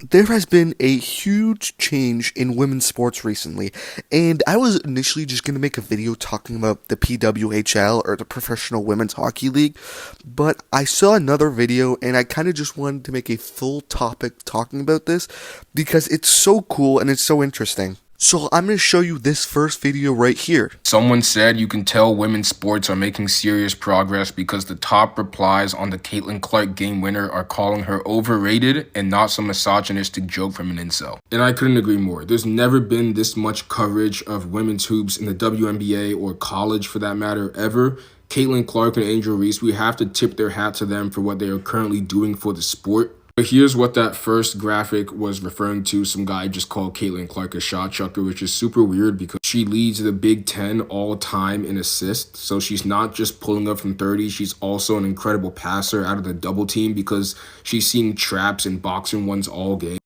There has been a huge change in women's sports recently, and I was initially just going to make a video talking about the PWHL, or the Professional Women's Hockey League, but I saw another video and I kind of just wanted to make a full topic talking about this because it's so cool and it's so interesting. So I'm going to show you this first video right here. Someone said you can tell women's sports are making serious progress because the top replies on the Caitlyn Clark game winner are calling her overrated and not some misogynistic joke from an incel. And I couldn't agree more. There's never been this much coverage of women's hoops in the WNBA or college for that matter ever. Caitlyn Clark and Angel Reese, we have to tip their hat to them for what they are currently doing for the sport. But here's what that first graphic was referring to. Some guy just called Caitlyn Clark a shot chucker, which is super weird because she leads the Big Ten all time in assists. So she's not just pulling up from 30. She's also an incredible passer out of the double team because she's seeing traps and boxing ones all game.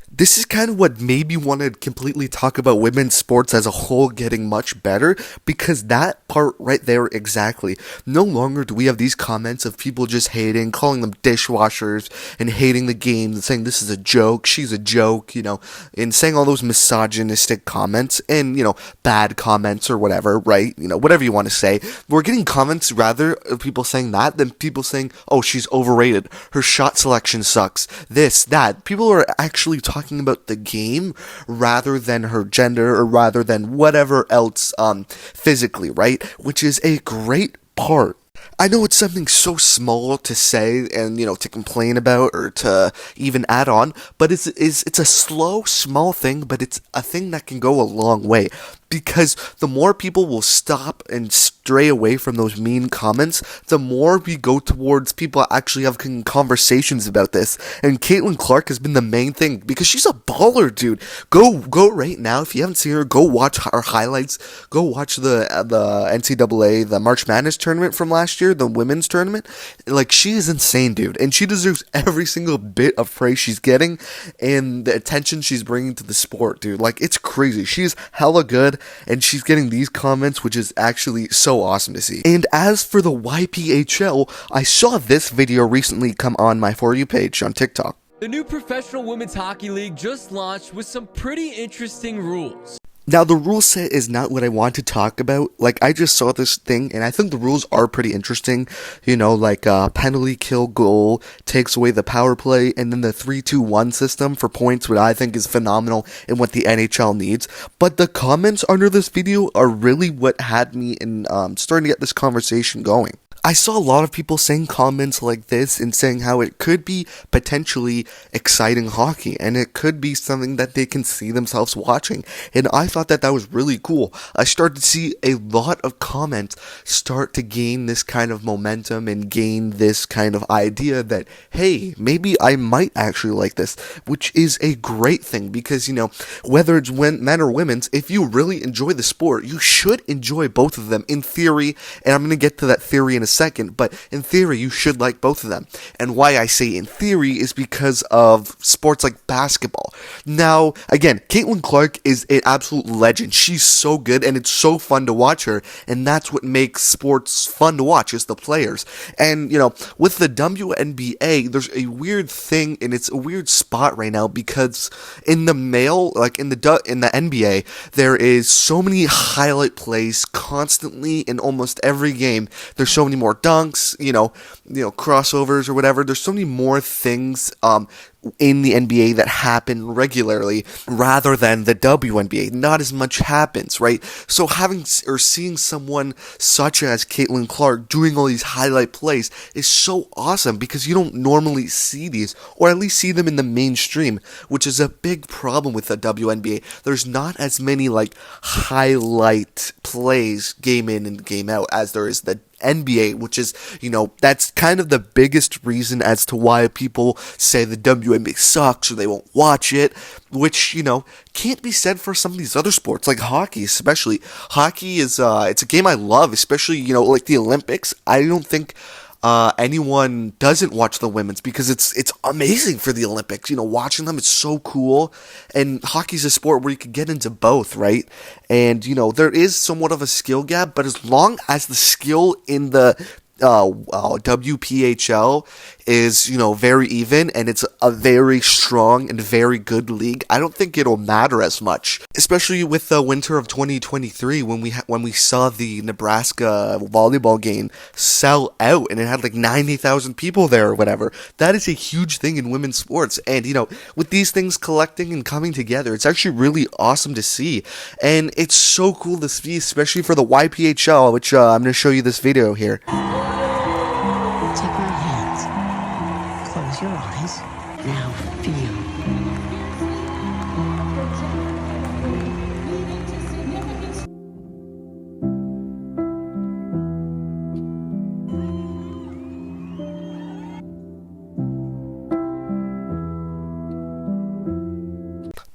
This is kind of what made me want to completely talk about women's sports as a whole getting much better, because that part right there exactly. No longer do we have these comments of people just hating, calling them dishwashers, and hating the game, and saying this is a joke, she's a joke, and saying all those misogynistic comments, and, bad comments or whatever, right? Whatever you want to say. We're getting comments rather of people saying that than people saying, oh, she's overrated, her shot selection sucks, this, that. People are actually talking about the game rather than her gender or rather than whatever else physically, right? Which is a great part. I know it's something so small to say and, to complain about or to even add on, but it's a small thing, but it's a thing that can go a long way. Because the more people will stop and stray away from those mean comments, the more we go towards people actually having conversations about this. And Caitlyn Clark has been the main thing because she's a baller, dude. Go right now. If you haven't seen her, go watch our highlights. Go watch the NCAA, the March Madness tournament from last year, the women's tournament. Like, she is insane, dude. And she deserves every single bit of praise she's getting and the attention she's bringing to the sport, dude. Like, it's crazy. She's hella good. And she's getting these comments, which is actually so awesome to see. And as for the WPHL, I saw this video recently come on my For You page on TikTok. The new Professional Women's Hockey League just launched with some pretty interesting rules. Now, the rule set is not what I want to talk about. Like, I just saw this thing, and I think the rules are pretty interesting. Like penalty kill goal takes away the power play, and then the 3-2-1 system for points, what I think is phenomenal and what the NHL needs. But the comments under this video are really what had me in starting to get this conversation going. I saw a lot of people saying comments like this and saying how it could be potentially exciting hockey and it could be something that they can see themselves watching. And I thought that was really cool. I started to see a lot of comments start to gain this kind of momentum and gain this kind of idea that, hey, maybe I might actually like this, which is a great thing because, whether it's men or women's, if you really enjoy the sport, you should enjoy both of them in theory. And I'm going to get to that theory in a second, but in theory you should like both of them. And why I say in theory is because of sports like basketball. Now, again, Caitlyn Clark is an absolute legend. She's so good and it's so fun to watch her, and that's what makes sports fun to watch, is the players. And with the WNBA, there's a weird thing and it's a weird spot right now because in the male, like in the NBA, there is so many highlight plays constantly in almost every game. There's so many more dunks, crossovers or whatever. There's so many more things in the NBA that happen regularly rather than the WNBA. Not as much happens, right? So having or seeing someone such as Caitlyn Clark doing all these highlight plays is so awesome because you don't normally see these, or at least see them in the mainstream, which is a big problem with the WNBA. There's not as many highlight plays game in and game out as there is the NBA, which is, that's kind of the biggest reason as to why people say the WNBA sucks or they won't watch it, which, can't be said for some of these other sports, like hockey especially. Hockey is, it's a game I love, especially, like the Olympics. I don't think anyone doesn't watch the women's because it's amazing for the Olympics. Watching them, it's so cool. And hockey's a sport where you can get into both, right? And, there is somewhat of a skill gap, but as long as the skill in the WPHL is, very even, and it's a very strong and very good league. I don't think it'll matter as much, especially with the winter of 2023 when we saw the Nebraska volleyball game sell out and it had like 90,000 people there or whatever. That is a huge thing in women's sports, and with these things collecting and coming together, it's actually really awesome to see, and it's so cool to see, especially for the YPHL, which I'm going to show you this video here. Take my hands. Close your eyes. Now feel.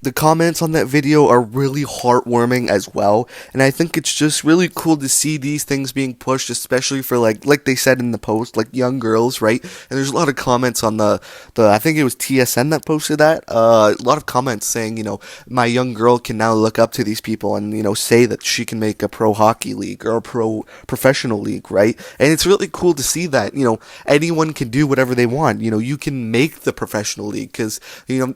The comments on that video are really heartwarming as well, and I think it's just really cool to see these things being pushed, especially for like they said in the post, like young girls, right? And there's a lot of comments on the I think it was TSN that posted that, a lot of comments saying, my young girl can now look up to these people and, say that she can make a pro hockey league or a professional league, right? And it's really cool to see that, anyone can do whatever they want. You can make the professional league because,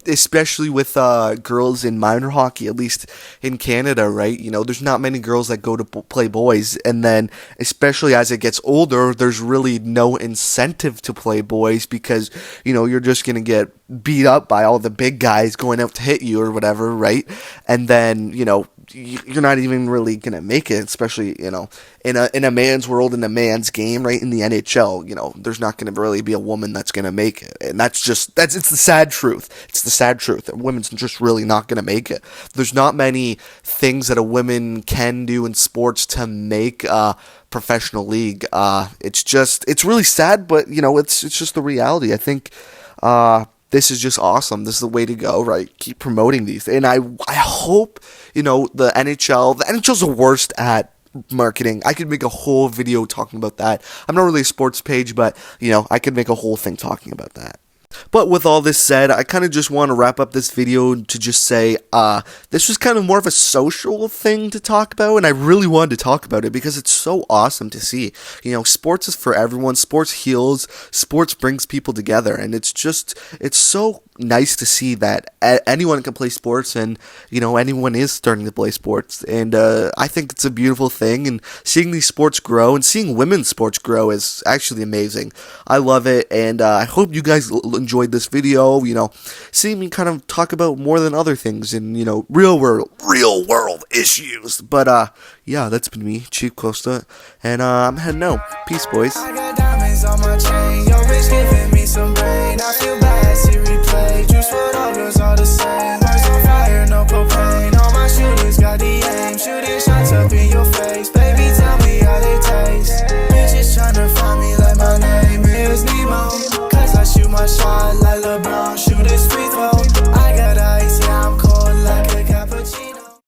especially with girls in minor hockey, at least in Canada, right? There's not many girls that go to play boys, and then especially as it gets older, there's really no incentive to play boys because, you're just going to get beat up by all the big guys going out to hit you or whatever, right? And then, you're not even really gonna make it, especially in a man's world, in a man's game, right? In the NHL, there's not gonna really be a woman that's gonna make it, and it's the sad truth. It's the sad truth that women's just really not gonna make it. There's not many things that a woman can do in sports to make a professional league. It's really sad, but it's just the reality. I think this is just awesome. This is the way to go, right? Keep promoting these. And I hope, the NHL's the worst at marketing. I could make a whole video talking about that. I'm not really a sports page, but, I could make a whole thing talking about that. But with all this said, I kind of just want to wrap up this video to just say, this was kind of more of a social thing to talk about, and I really wanted to talk about it because it's so awesome to see. Sports is for everyone. Sports heals. Sports brings people together, and it's so nice to see that anyone can play sports, and anyone is starting to play sports, and I think it's a beautiful thing, and seeing these sports grow and seeing women's sports grow is actually amazing. I love it, and I hope you guys enjoyed this video, seeing me kind of talk about more than other things and, real world issues. But yeah, that's been me, Chief Costa, and I'm heading out. Peace, boys. I got diamonds on my chain, yo bitch giving me some brain. I feel bad, see replay, juice for all girls